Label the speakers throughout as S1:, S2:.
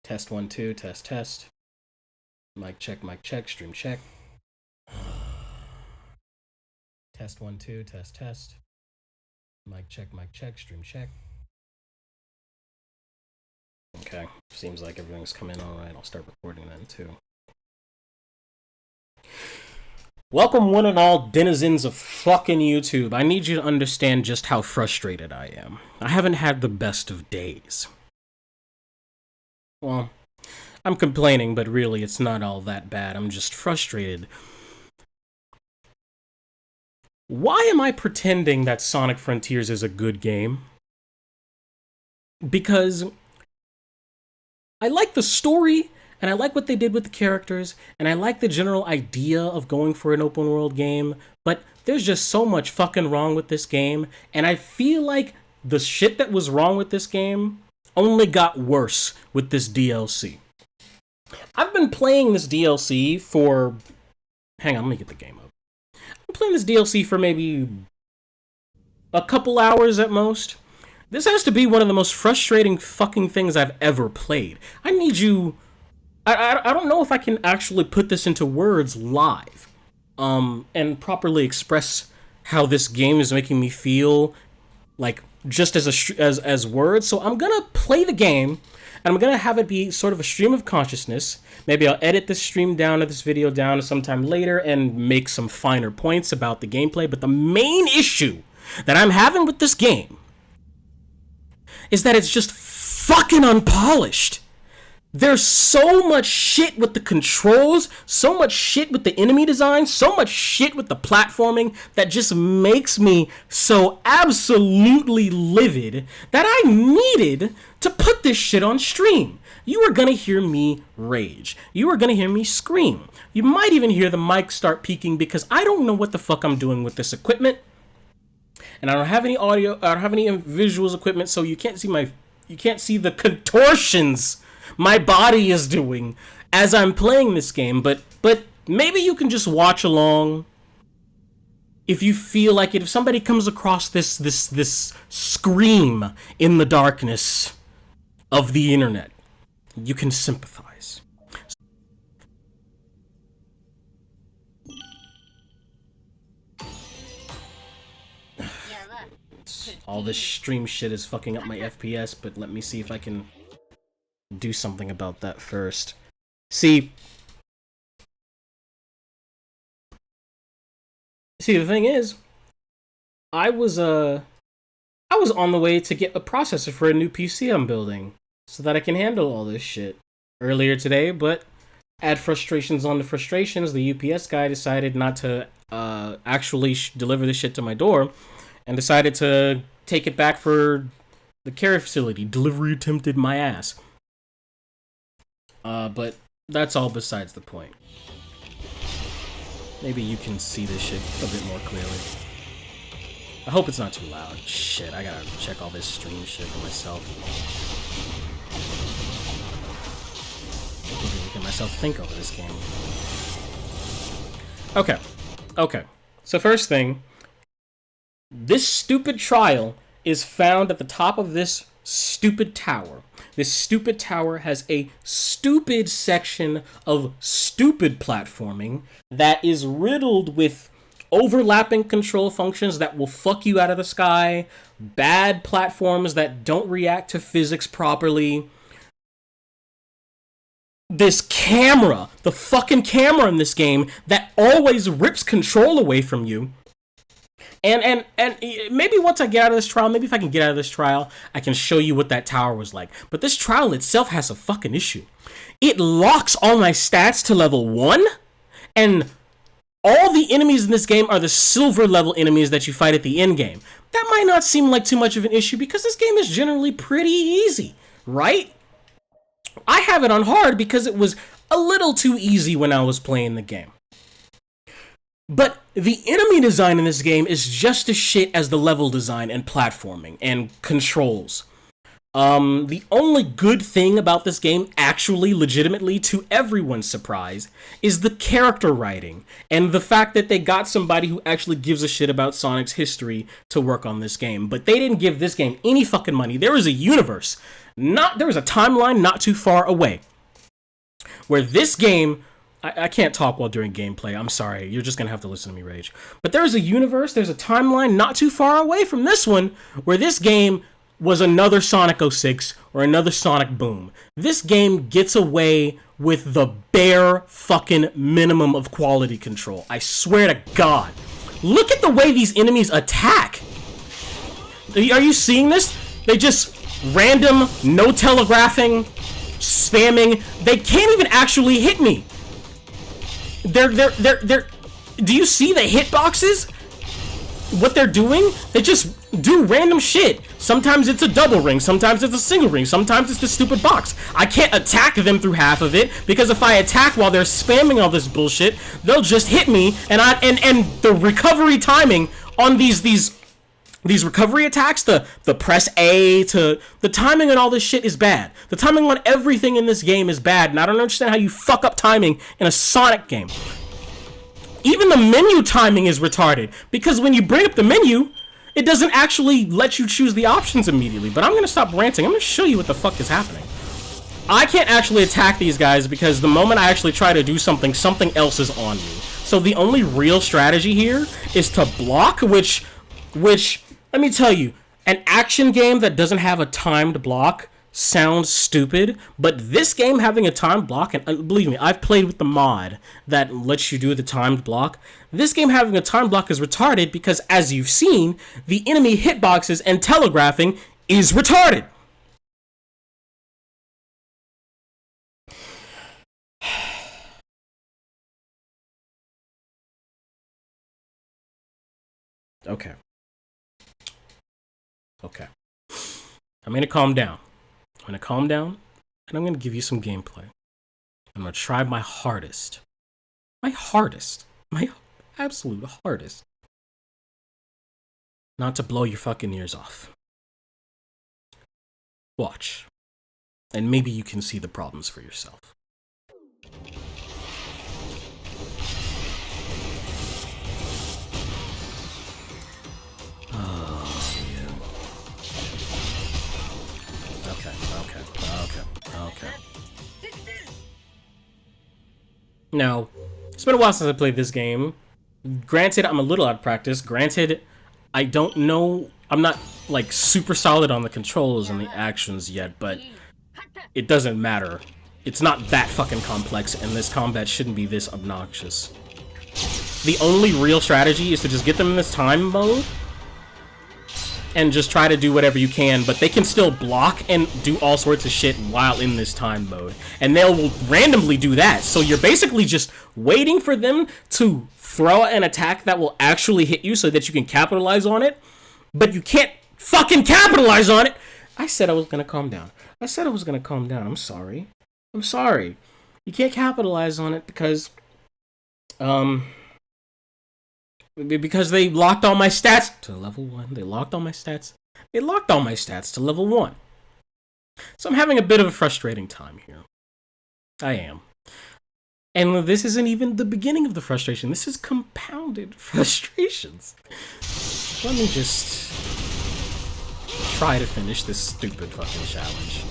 S1: Test 1 2, test test. Mic check, stream check. Test 1 2, test test. Mic check, stream check. Okay, seems like everything's coming all right. I'll start recording then too. Welcome one and all denizens of fucking YouTube. I need you to understand just how frustrated I am. I haven't had the best of days. Well, I'm complaining, but really it's not all that bad. I'm just frustrated. Why am I pretending that Sonic Frontiers is a good game? Because I like the story, and I like what they did with the characters, and I like the general idea of going for an open world game, but there's just so much fucking wrong with this game, and I feel like the shit that was wrong with this game only got worse with this DLC. I've been playing this DLC for... Hang on, let me get the game up. I've been playing this DLC for maybe a couple hours at most. This has to be one of the most frustrating fucking things I've ever played. I need you... I don't know if I can actually put this into words live, and properly express how this game is making me feel, like, just as words. So I'm gonna play the game, and I'm gonna have it be sort of a stream of consciousness. Maybe I'll edit this stream down or this video down sometime later and make some finer points about the gameplay. But the main issue that I'm having with this game is that it's just fucking unpolished. There's so much shit with the controls, so much shit with the enemy design, so much shit with the platforming that just makes me so absolutely livid that I needed to put this shit on stream. You are gonna hear me rage. You are gonna hear me scream. You might even hear the mic start peaking because I don't know what the fuck I'm doing with this equipment. And I don't have any audio, I don't have any visuals equipment, so you can't see the contortions my body is doing as I'm playing this game, but maybe you can just watch along if you feel like it. If somebody comes across this scream in the darkness of the internet, you can sympathize. All this stream shit is fucking up my FPS, but let me see if I can do something about that first. See, the thing is, I was on the way to get a processor for a new PC I'm building so that I can handle all this shit earlier today, but add frustrations on the frustrations, the UPS guy decided not to actually deliver this shit to my door and decided to take it back for the care facility. Delivery attempted my ass. But that's all besides the point. Maybe you can see this shit a bit more clearly. I hope it's not too loud. Shit, I gotta check all this stream shit for myself. Making myself think over this game. Okay. So first thing, this stupid trial is found at the top of this stupid tower. This stupid tower has a stupid section of stupid platforming that is riddled with overlapping control functions that will fuck you out of the sky, bad platforms that don't react to physics properly. This camera, the fucking camera in this game that always rips control away from you. And maybe once I get out of this trial, maybe if I can get out of this trial, I can show you what that tower was like. But this trial itself has a fucking issue. It locks all my stats to level 1, and all the enemies in this game are the silver level enemies that you fight at the end game. That might not seem like too much of an issue because this game is generally pretty easy, right? I have it on hard because it was a little too easy when I was playing the game. But the enemy design in this game is just as shit as the level design and platforming and controls. The only good thing about this game, actually, legitimately, to everyone's surprise, is the character writing and the fact that they got somebody who actually gives a shit about Sonic's history to work on this game. But they didn't give this game any fucking money. There was a universe, there was a timeline not too far away, where this game, I can't talk while doing gameplay. I'm sorry. You're just going to have to listen to me rage. But there's a universe, there's a timeline not too far away from this one where this game was another Sonic 06 or another Sonic Boom. This game gets away with the bare fucking minimum of quality control. I swear to God. Look at the way these enemies attack. Are you seeing this? They just random, no telegraphing, spamming. They can't even actually hit me. They're do you see the hitboxes? What they're doing? They just do random shit. Sometimes it's a double ring, sometimes it's a single ring, sometimes it's the stupid box. I can't attack them through half of it, because if I attack while they're spamming all this bullshit, they'll just hit me, and the recovery timing on these recovery attacks, the press A to the timing and all this shit is bad. The timing on everything in this game is bad, and I don't understand how you fuck up timing in a Sonic game. Even the menu timing is retarded, because when you bring up the menu, it doesn't actually let you choose the options immediately. But I'm gonna stop ranting. I'm gonna show you what the fuck is happening. I can't actually attack these guys because the moment I actually try to do something, something else is on me. So the only real strategy here is to block, which let me tell you, an action game that doesn't have a timed block sounds stupid, but this game having a timed block, and believe me, I've played with the mod that lets you do the timed block. This game having a timed block is retarded because, as you've seen, the enemy hitboxes and telegraphing is retarded. Okay. I'm gonna calm down. I'm gonna calm down, and I'm gonna give you some gameplay. I'm gonna try my hardest. My absolute hardest. Not to blow your fucking ears off. Watch. And maybe you can see the problems for yourself. Okay. Now, it's been a while since I played this game. Granted, I'm a little out of practice. Granted, I don't know. I'm not, like, super solid on the controls and the actions yet, but it doesn't matter. It's not that fucking complex, and this combat shouldn't be this obnoxious. The only real strategy is to just get them in this time mode and just try to do whatever you can, but they can still block and do all sorts of shit while in this time mode. And they'll randomly do that, so you're basically just waiting for them to throw an attack that will actually hit you so that you can capitalize on it, but you can't fucking capitalize on it! I said I was gonna calm down. I'm sorry. You can't capitalize on it because they locked all my stats to level 1. They locked all my stats to level 1. So I'm having a bit of a frustrating time here. I am. And this isn't even the beginning of the frustration. This is compounded frustrations. Let me just try to finish this stupid fucking challenge.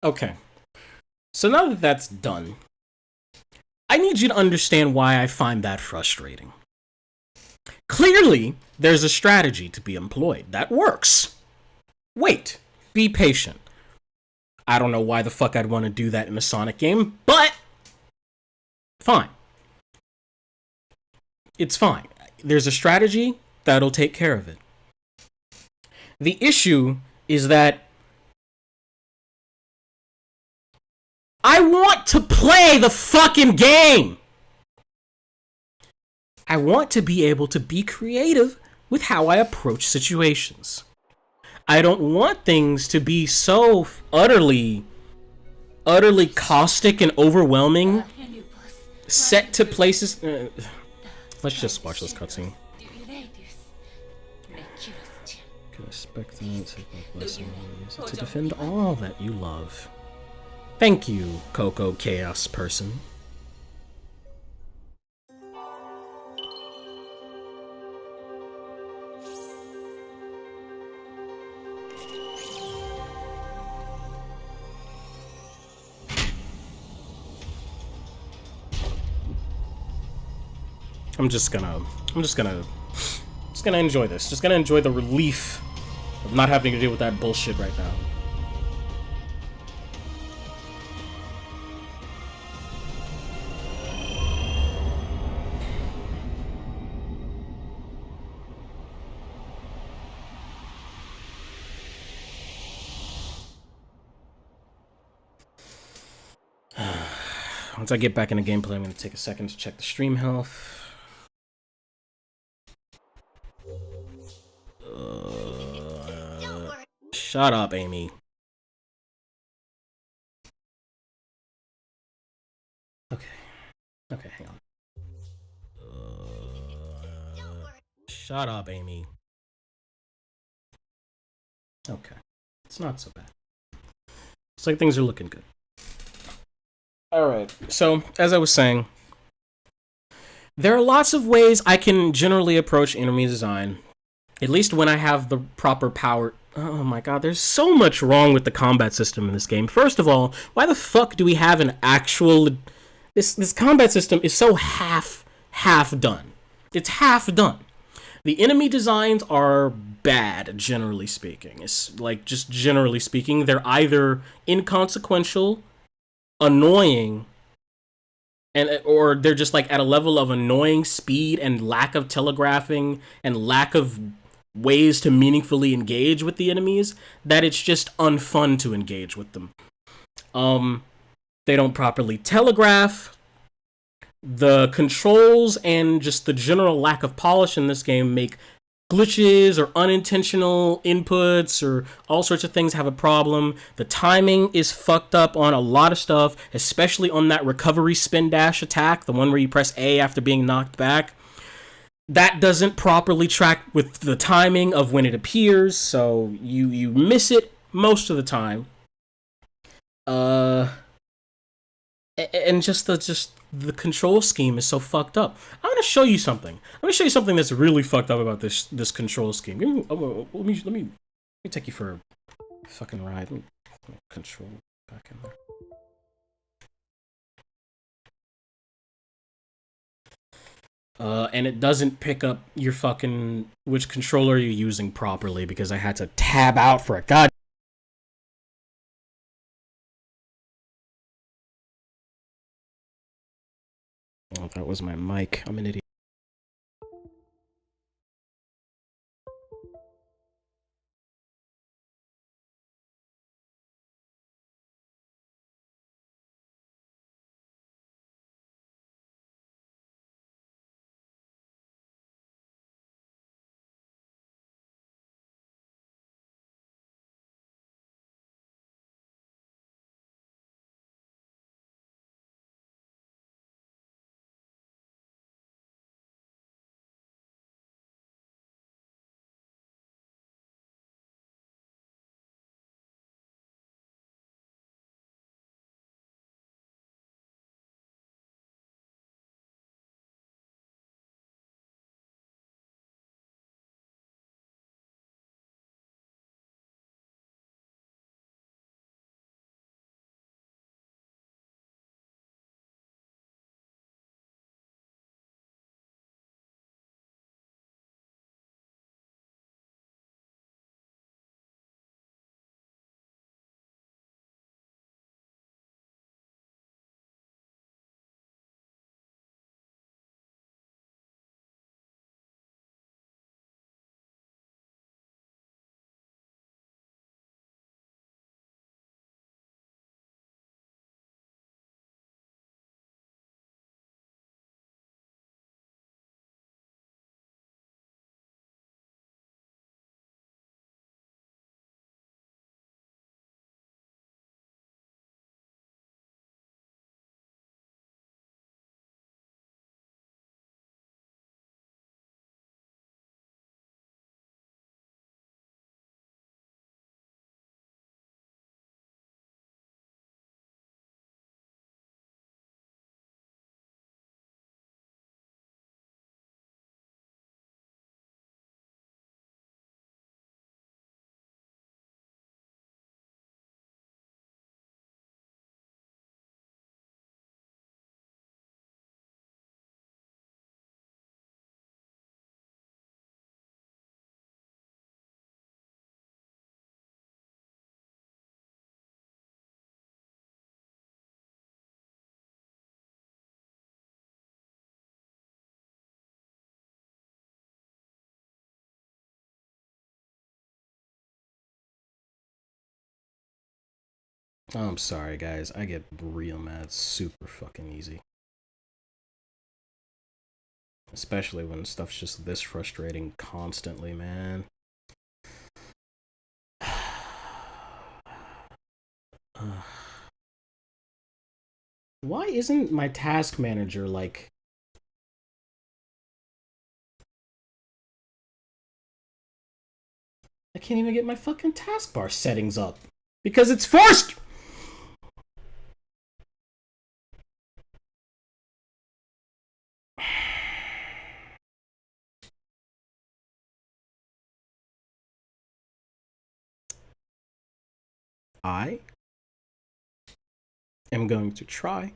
S1: Okay. So now that that's done, I need you to understand why I find that frustrating. Clearly, there's a strategy to be employed that works. Wait, be patient. I don't know why the fuck I'd want to do that in a Sonic game, but fine. It's fine. There's a strategy that'll take care of it. The issue is that I want to play the fucking game. I want to be able to be creative with how I approach situations. I don't want things to be so utterly caustic and overwhelming, set to places. Let's just watch this cutscene. Can expect that take my blessing to defend all that you love. Thank you, Coco Chaos Person. I'm just gonna enjoy this. Just gonna enjoy the relief of not having to deal with that bullshit right now. Once I get back into gameplay, I'm gonna take a second to check the stream health. Shut up, Amy. Okay. Okay, hang on. Shut up, Amy. Okay. It's not so bad. It's like things are looking good. Alright, so, as I was saying, there are lots of ways I can generally approach enemy design, at least when I have the proper power. Oh my god, there's so much wrong with the combat system in this game. First of all, why the fuck do we have an actual... This combat system is so half done. It's half done. The enemy designs are bad, generally speaking. It's like, just generally speaking, they're either inconsequential, annoying, or they're just like at a level of annoying speed and lack of telegraphing and lack of ways to meaningfully engage with the enemies that it's just unfun to engage with them. They don't properly telegraph. The controls and just the general lack of polish in this game make glitches or unintentional inputs or all sorts of things have a problem. The timing is fucked up on a lot of stuff, especially on that recovery spin dash attack, the one where you press A after being knocked back. That doesn't properly track with the timing of when it appears, so you miss it most of the time. And just the control scheme is so fucked up. I'm gonna show you something. I'm gonna show you something that's really fucked up about this control scheme. Let me take you for a fucking ride. Let me control back in there. And it doesn't pick up your fucking which controller you're using properly because I had to tab out for a god. Oh, that was my mic. I'm an idiot. I'm sorry, guys. I get real mad super fucking easy. Especially when stuff's just this frustrating constantly, man. Why isn't my task manager like... I can't even get my fucking taskbar settings up. Because it's forced! I am going to try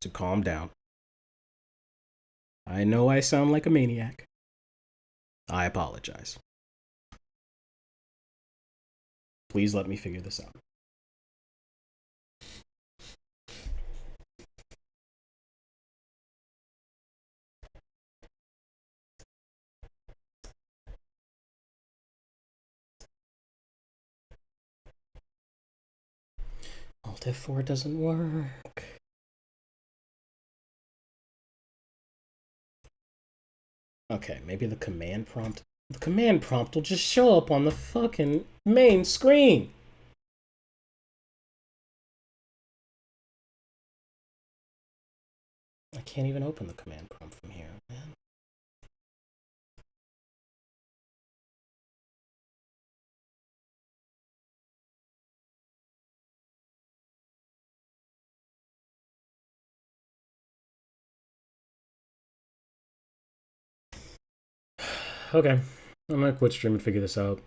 S1: to calm down. I know I sound like a maniac. I apologize. Please let me figure this out. Alt F4 doesn't work. Okay, maybe the command prompt. The command prompt will just show up on the fucking main screen. I can't even open the command prompt from here, man. Okay, I'm gonna quit stream and figure this out.